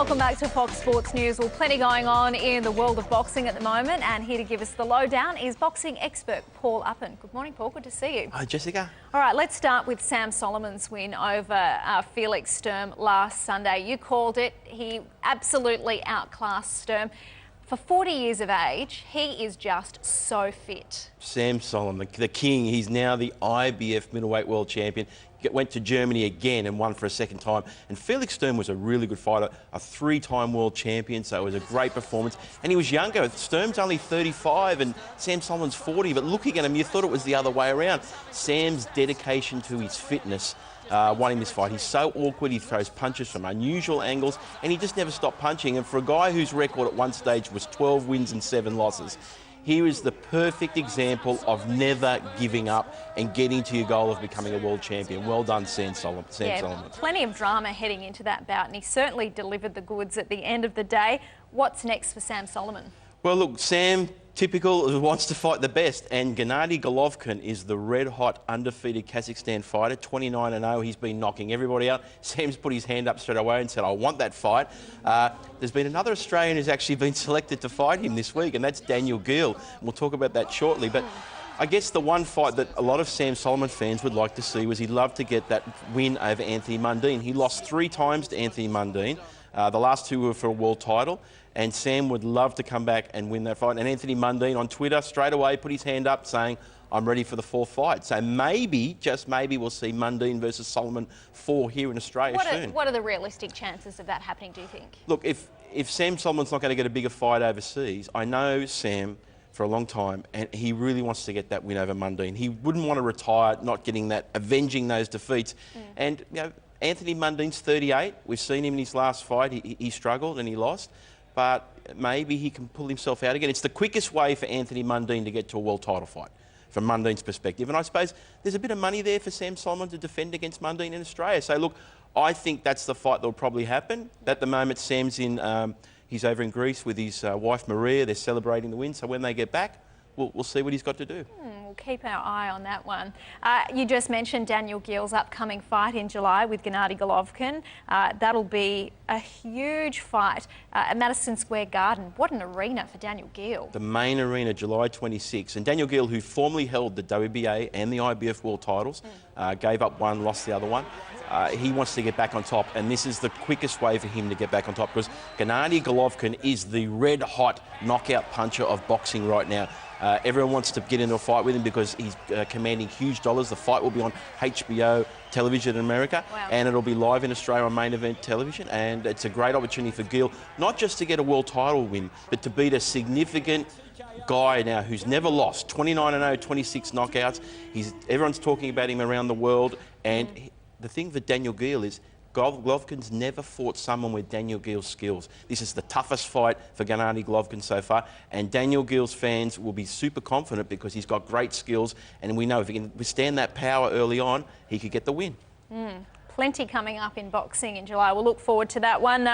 Welcome back to Fox Sports News. Well, plenty going on in the world of boxing at the moment, and here to give us the lowdown is boxing expert Paul Upham. Good morning, Paul. Good to see you. Hi, Jessica. All right, let's start with Sam Soliman's win over Felix Sturm last Sunday. You called it. He absolutely outclassed Sturm. For 40 years of age, he is just so fit. Sam Soliman, the king. He's now the IBF middleweight world champion. Went to Germany again and won for a second time. And Felix Sturm was a really good fighter, a three-time world champion, so it was a great performance. And he was younger. Sturm's only 35 and Sam Soliman's 40, but looking at him, you thought it was the other way around. Sam's dedication to his fitness won him this fight. He's so awkward, he throws punches from unusual angles, and he just never stopped punching. And for a guy whose record at one stage was 12 wins and 7 losses, he was the perfect example of never giving up and getting to your goal of becoming a world champion. Well done, Sam Soliman. Plenty of drama heading into that bout, and he certainly delivered the goods at the end of the day. What's next for Sam Soliman? Well, look, Sam, typical, wants to fight the best, and Gennady Golovkin is the red-hot, undefeated Kazakhstan fighter, 29-0. He's been knocking everybody out. Sam's put his hand up straight away and said, I want that fight. There's been another Australian who's actually been selected to fight him this week, and that's Daniel Gill. We'll talk about that shortly, but I guess the one fight that a lot of Sam Soliman fans would like to see was he'd love to get that win over Anthony Mundine. He lost 3 times to Anthony Mundine. The last 2 were for a world title, and Sam would love to come back and win that fight. And Anthony Mundine on Twitter straight away put his hand up saying, I'm ready for the 4th fight. So maybe, just maybe, we'll see Mundine versus Soliman 4 here in Australia soon. What are the realistic chances of that happening, do you think? Look, if Sam Soliman's not going to get a bigger fight overseas, I know Sam for a long time, and he really wants to get that win over Mundine. He wouldn't want to retire not getting that, avenging those defeats. And, you know, Anthony Mundine's 38. We've seen him in his last fight. He struggled and he lost. But maybe he can pull himself out again. It's the quickest way for Anthony Mundine to get to a world title fight, from Mundine's perspective. And I suppose there's a bit of money there for Sam Soliman to defend against Mundine in Australia. So, look, I think that's the fight that will probably happen. At the moment, Sam's he's over in Greece with his wife, Maria. They're celebrating the win. So when they get back, we'll see what he's got to do. We'll keep our eye on that one. You just mentioned Daniel Gill's upcoming fight in July with Gennady Golovkin. That'll be a huge fight at Madison Square Garden. What an arena for Daniel Gill. The main arena, July 26. And Daniel Gill, who formerly held the WBA and the IBF world titles, gave up one, lost the other one. He wants to get back on top, and this is the quickest way for him to get back on top, because Gennady Golovkin is the red-hot knockout puncher of boxing right now. Everyone wants to get into a fight with him because he's commanding huge dollars. The fight will be on HBO television in America, and it'll be live in Australia on Main Event television, and it's a great opportunity for Gill, not just to get a world title win, but to beat a significant guy now who's never lost, 29-0, 26 knockouts. Everyone's talking about him around the world, and the thing for Daniel Gill is Golovkin's never fought someone with Daniel Gill's skills. This is the toughest fight for Gennady Golovkin so far, and Daniel Gill's fans will be super confident because he's got great skills, and we know if he can withstand that power early on, he could get the win. Plenty coming up in boxing in July. We'll look forward to that one.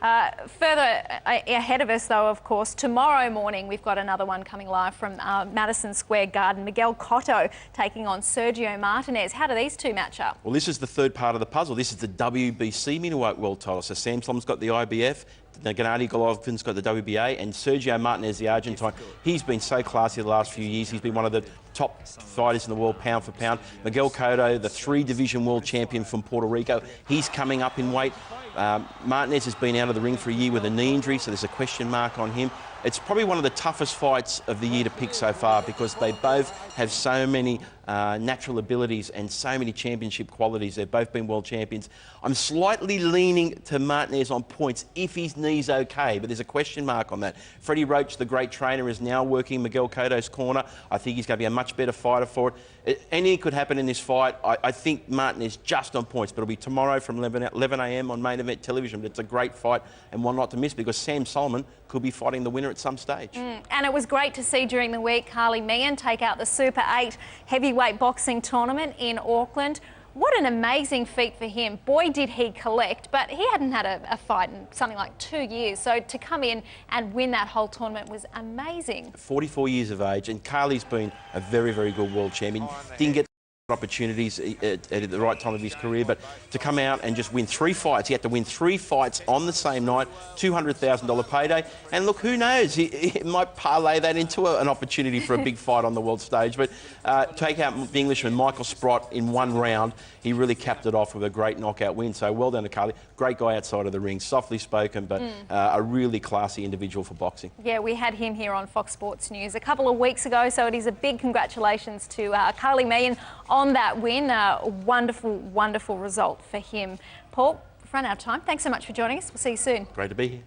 Further ahead of us, though, of course, tomorrow morning we've got another one coming live from Madison Square Garden. Miguel Cotto taking on Sergio Martinez. How do these two match up? Well, this is the third part of the puzzle. This is the WBC middleweight world title. So Sam Soliman's got the IBF, Gennady Golovkin's got the WBA, and Sergio Martinez, the Argentine, he's been so classy the last few years. He's been one of the top fighters in the world, pound for pound. Miguel Cotto, the 3-division world champion from Puerto Rico, he's coming up in weight. Martinez has been out of the ring for a year with a knee injury, so there's a question mark on him. It's probably one of the toughest fights of the year to pick so far because they both have so many natural abilities and so many championship qualities. They've both been world champions. I'm slightly leaning to Martinez on points if his knee's okay, but there's a question mark on that. Freddie Roach, the great trainer, is now working Miguel Cotto's corner. I think he's going to be a much better fighter for it. Anything could happen in this fight. I think Martinez just on points, but it'll be tomorrow from 11 a.m. on Main Event television. But it's a great fight and one not to miss because Sam Soliman could be fighting the winner at some stage. And it was great to see during the week Carly Meehan take out the Super 8 heavyweight boxing tournament in Auckland. What an amazing feat for him. Boy, did he collect, but he hadn't had a fight in something like 2 years. So to come in and win that whole tournament was amazing. 44 years of age, and Carly's been a very, very good world champion. Didn't get opportunities at the right time of his career, but to come out and just win 3 fights, he had to win 3 fights on the same night, $200,000 payday, and look, who knows, he might parlay that into an opportunity for a big fight on the world stage. But take out the Englishman Michael Sprott in 1 round, he really capped it off with a great knockout win. So well done to Carly. Great guy outside of the ring, softly spoken, but a really classy individual for boxing. Yeah, we had him here on Fox Sports News a couple of weeks ago, so it is a big congratulations to Carly Meehan on that win. A wonderful, wonderful result for him. Paul, we've run out of time. Thanks so much for joining us. We'll see you soon. Great to be here.